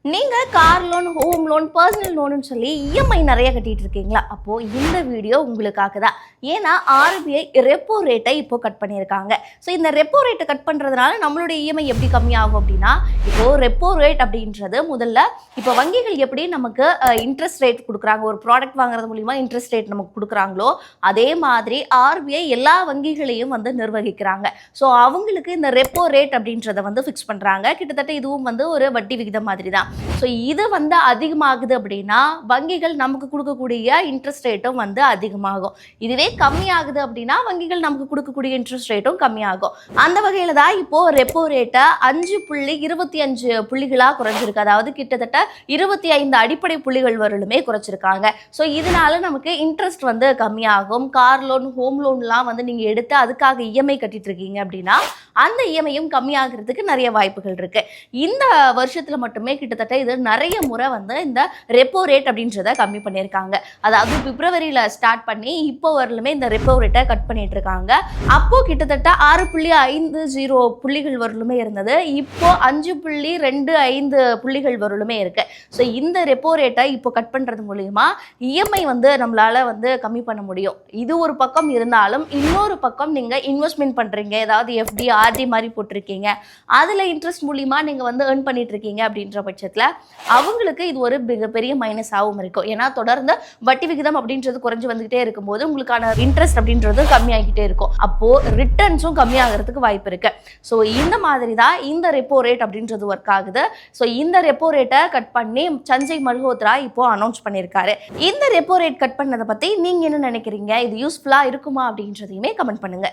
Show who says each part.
Speaker 1: நீங்க car loan, home loan, personal லோன்னு சொல்லி இஎம்ஐ நிறைய கட்டிட்டு இருக்கீங்களா? அப்போ இந்த வீடியோ உங்களுக்காக தான். ஏன்னா ஆர்பிஐ ரெப்போ ரேட்டை இப்போ கட் பண்ணியிருக்காங்க. ஸோ இந்த ரெப்போ ரேட்டை கட் பண்ணுறதுனால நம்மளுடைய இஎம்ஐ எப்படி கம்மியாகும் அப்படின்னா, இப்போ ரெப்போ ரேட் அப்படின்றது முதல்ல இப்போ வங்கிகள் எப்படி நமக்கு இன்ட்ரெஸ்ட் ரேட் கொடுக்குறாங்க, ஒரு ப்ராடக்ட் வாங்குறது மூலிமா இன்ட்ரெஸ்ட் ரேட் நமக்கு கொடுக்குறாங்களோ அதே மாதிரி ஆர்பிஐ எல்லா வங்கிகளையும் வந்து நிர்வகிக்கிறாங்க. ஸோ அவங்களுக்கு இந்த ரெப்போ ரேட் அப்படின்றத வந்து ஃபிக்ஸ் பண்ணுறாங்க. கிட்டத்தட்ட இதுவும் வந்து ஒரு வட்டி விகிதம் மாதிரி தான். ஸோ இது வந்து அதிகமாகுது அப்படின்னா வங்கிகள் நமக்கு கொடுக்கக்கூடிய இன்ட்ரெஸ்ட் ரேட்டும் வந்து அதிகமாகும். இதுவே கம்மியாகுது அப்படின்னா வங்கிகள் நமக்கு கொடுக்கக்கூடிய இன்ட்ரெஸ்ட் ரேட்டும் கம்மியாகும். அந்த வகையில் தான் இப்போ ரெப்போ ரேட்டை 5.25 புள்ளிகளாக குறைஞ்சிருக்கு. அதாவது கிட்டத்தட்ட 25 அடிப்படை புள்ளிகள் வரலுமே குறைச்சிருக்காங்க. ஸோ இதனால நமக்கு இன்ட்ரெஸ்ட் வந்து கம்மியாகும். கார் லோன், ஹோம் லோன்லாம் வந்து நீங்கள் எடுத்து அதுக்காக இஎம்ஐ கட்டிட்டு இருக்கீங்க அப்படின்னா அந்த இஎம்ஐயும் கம்மியாகிறதுக்கு நிறைய வாய்ப்புகள் இருக்கு. இந்த வருஷத்தில் மட்டுமே கிட்டத்தட்ட இது நிறைய முறை வந்து இந்த ரெப்போ ரேட் அப்படின்றத கம்மி பண்ணியிருக்காங்க. அதாவது பிப்ரவரியில் ஸ்டார்ட் பண்ணி இப்போ வரலுமே இந்த ரெப்போ ரேட்டை கட் பண்ணிட்டு இருக்காங்க. அப்போ கிட்டத்தட்ட 6.50 புள்ளிகள் வரலுமே இருந்தது. இப்போ 5.25 புள்ளிகள் வரலுமே இருக்கு. ஸோ இந்த ரெப்போ ரேட்டை இப்போ கட் பண்ணுறது மூலியமா இஎம்ஐ வந்து நம்மளால வந்து கம்மி பண்ண முடியும். இது ஒரு பக்கம் இருந்தாலும் இன்னொரு பக்கம் நீங்கள் இன்வெஸ்ட்மெண்ட் பண்ணுறீங்க, ஏதாவது எஃப்டி ஆர்டி மாதிரி போட்டிருக்கீங்க, அதில் இன்ட்ரெஸ்ட் மூலிமா நீங்கள் வந்து ஏர்ன் பண்ணிட்டு இருக்கீங்க அப்படின்ற பட்சத்தில் அவங்களுக்கு இது ஒரு மிகப்பெரிய மைனஸாகவும் இருக்கும். ஏன்னா தொடர்ந்து வட்டி விகிதம் அப்படின்றது குறைஞ்சு வந்துகிட்டே இருக்கும்போது உங்களுக்கான இன்ட்ரெஸ்ட் அப்படின்றது கம்மியாகிட்டே இருக்கும். அப்போ ரிட்டர்ன்ஸும் கம்மியாகிறதுக்கு வாய்ப்பு இருக்கு. ஸோ இந்த மாதிரி தான் இந்த ரெப்போ ரேட் அப்படின்றது ஒர்க் ஆகுது. ஸோ இந்த ரெப்போ ரேட்டை கட் பண்ணி சஞ்சய் மல்ஹோத்ரா இப்போ அனௌன்ஸ் பண்ணியிருக்காரு. இந்த ரெப்போ ரேட் கட் பண்ணதை பற்றி நீங்கள் என்ன நினைக்கிறீங்க? இது யூஸ்ஃபுல்லாக இருக்குமா அப்படின்றதையுமே கமெண்ட் பண்ணுங்க.